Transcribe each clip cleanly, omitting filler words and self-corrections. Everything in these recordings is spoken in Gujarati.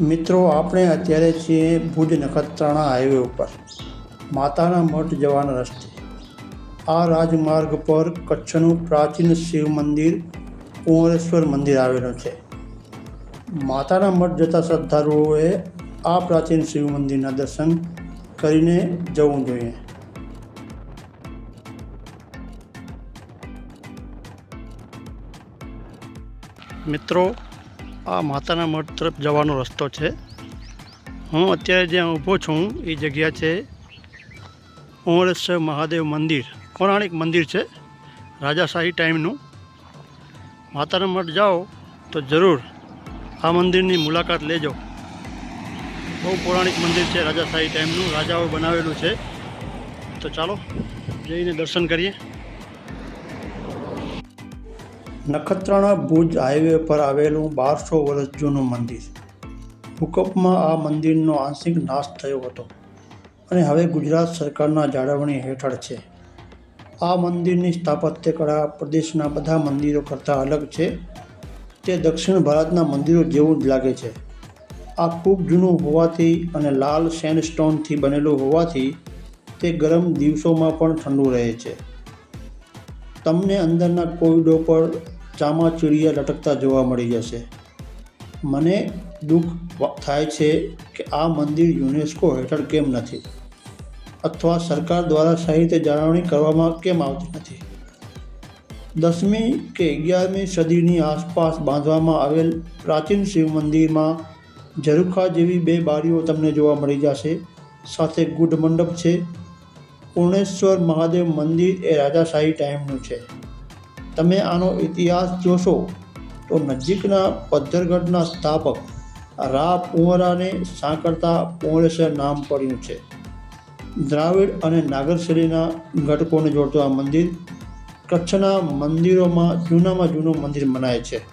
મિત્રો, આપણે અત્યારે છીએ ભુજ નખત્રાણા હાઈવે ઉપર માતાના મઠ જવાના રસ્તે. આ રાજમાર્ગ પર કચ્છનું પ્રાચીન શિવ મંદિર પૂર્ણેશ્વર મંદિર આવેલું છે. માતાના મઠ જતા શ્રદ્ધાળુઓએ આ પ્રાચીન શિવ મંદિરના દર્શન કરીને જવું જોઈએ. મિત્રો, આ માતાના મઠ તરફ જવાનો રસ્તો છે. હું અત્યારે જ્યાં ઊભો છું એ જગ્યા છે પૂર્ણેશ્વર મહાદેવ મંદિર. પૌરાણિક મંદિર છે, રાજાશાહી ટાઈમનું. માતાના મઠ જાઓ તો જરૂર આ મંદિરની મુલાકાત લેજો. બહુ પૌરાણિક મંદિર છે, રાજાશાહી ટાઈમનું, રાજાઓ બનાવેલું છે. તો ચાલો જઈને દર્શન કરીએ. નખત્રાણા ભુજ હાઈવે પર આવેલું 1200 વર્ષ જૂનું મંદિર. ભૂકંપમાં આ મંદિરનો આંશિક નાશ થયો હતો અને હવે ગુજરાત સરકારના જાળવણી હેઠળ છે. આ મંદિરની સ્થાપત્ય કળા પ્રદેશના બધા મંદિરો કરતાં અલગ છે. તે દક્ષિણ ભારતના મંદિરો જેવું જ લાગે છે. આ ખૂબ જૂનું હોવાથી અને લાલ સેન્ડસ્ટોનથી બનેલું હોવાથી તે ગરમ દિવસોમાં પણ ઠંડુ રહે છે. તમને અંદરના કોરિડોર પર ચામાચીડિયા લટકતા જોવા મળી જશે. મને દુઃખ થાય છે કે આ મંદિર યુનેસ્કો હેઠળ કેમ નથી, અથવા સરકાર દ્વારા સહી રીતે જાળવણી કરવામાં કેમ આવતી નથી. 10મી કે 11મી સદીની આસપાસ બાંધવામાં આવેલ પ્રાચીન શિવ મંદિરમાં ઝરૂખા જેવી 2 બારીઓ તમને જોવા મળી જશે. સાથે ગુઢ મંડપ છે. પૂર્ણેશ્વર મહાદેવ મંદિર એ રાજાશાહી ટાઈમનું છે. તમે આનો ઇતિહાસ જોશો તો નજીકના પદ્ધરગઢના સ્થાપક રા પુંવરાને સાંકળતા પૂર્ણેશ્વર નામ પડ્યું છે. દ્રાવિડ અને નાગર શૈલીના ઘટકોને જોડતું આ મંદિર કચ્છના મંદિરોમાં જૂનામાં જૂનું મંદિર મનાય છે.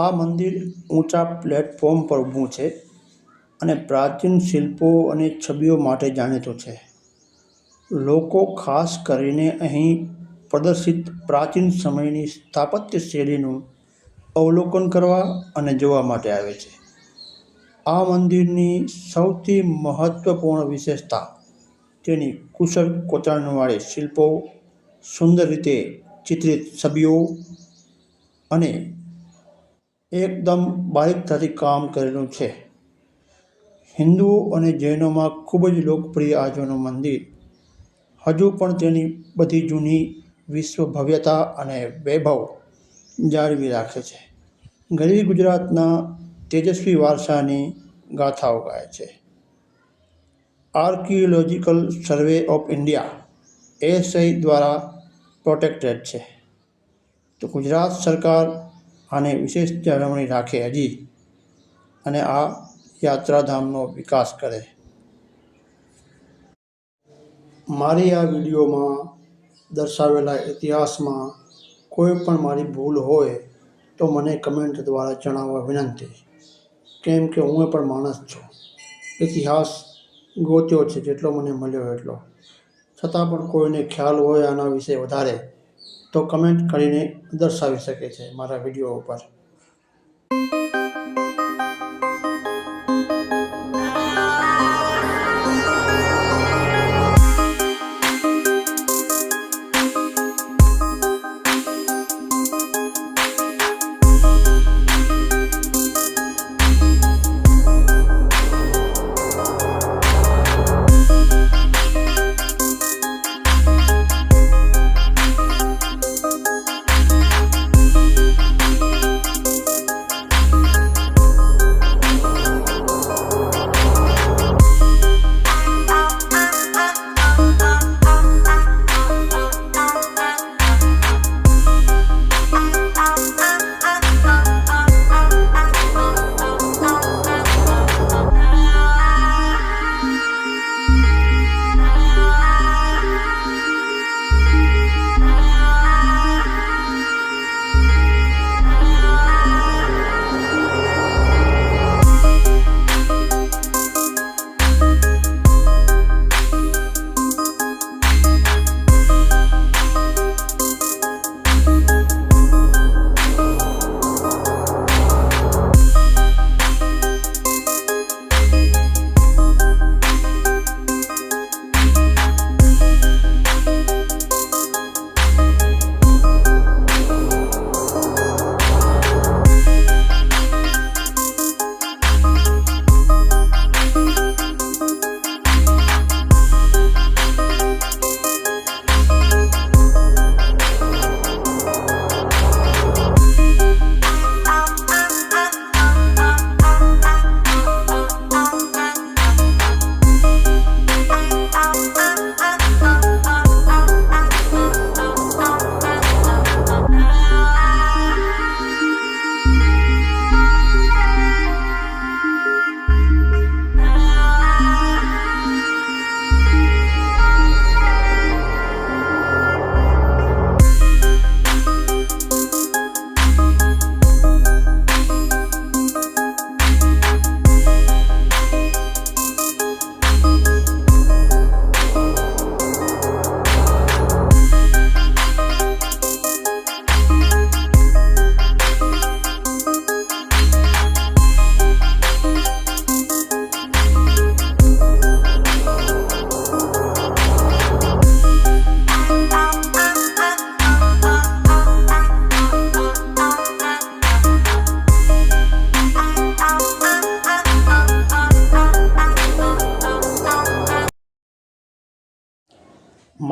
આ મંદિર ઊંચા પ્લેટફોર્મ પર ઊભું છે અને પ્રાચીન શિલ્પો અને છબીઓ માટે જાણીતું છે. લોકો ખાસ કરીને અહીં પ્રદર્શિત પ્રાચીન સમયની સ્થાપત્ય શૈલીનું અવલોકન કરવા અને જોવા માટે આવે છે. આ મંદિરની સૌથી મહત્ત્વપૂર્ણ વિશેષતા તેની કુશળ કોતરણીવાળી શિલ્પો, સુંદર રીતે ચિત્રિત છબીઓ અને એકદમ બારીકતાથી કામ કરેલું છે. હિન્દુઓ અને જૈનોમાં ખૂબ જ લોકપ્રિય આ જૂનું મંદિર હજુ પણ તેની બધી જૂની વિશ્વ ભવ્યતા અને વૈભવ જાળવી રાખે છે. ગરવી ગુજરાતના તેજસ્વી વારસાની ગાથાઓ ગાય છે. Archaeological survey of India ASI દ્વારા પ્રોટેક્ટેડ છે. તો ગુજરાત સરકાર આને વિશેષ જાળવણી રાખે હજી અને આ યાત્રાધામનો વિકાસ કરે. મારી આ વિડીયોમાં દર્શાવેલા ઇતિહાસમાં કોઈ પણ મારી ભૂલ હોય તો મને કમેન્ટ દ્વારા જણાવવા વિનંતી. કેમ કે હું પણ માણસ છું. ઇતિહાસ ગોત્યો છે જેટલો મને મળ્યો એટલો. છતાં પણ કોઈને ખ્યાલ હોય આના વિશે વધારે તો કમેન્ટ કરીને દર્શાવી શકે છે મારા વિડીયો ઉપર.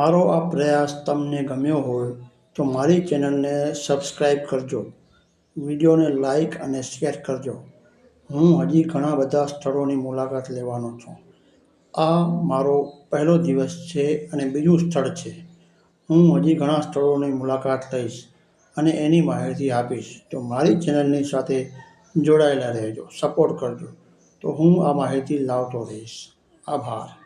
મારો આ પ્રયાસ તમને ગમ્યો હોય તો મારી ચેનલને સબસ્ક્રાઈબ કરજો, વિડીયોને લાઈક અને શેર કરજો. હું હજી ઘણા બધા સ્થળોની મુલાકાત લેવાનો છું. આ મારો પહેલો દિવસ છે અને બીજું સ્થળ છે. હું હજી ઘણા સ્થળોની મુલાકાત લઈશ અને એની માહિતી આપીશ. તો મારી ચેનલની સાથે જોડાયેલા રહેજો, સપોર્ટ કરજો. તો હું આ માહિતી લાવતો રહીશ. આભાર.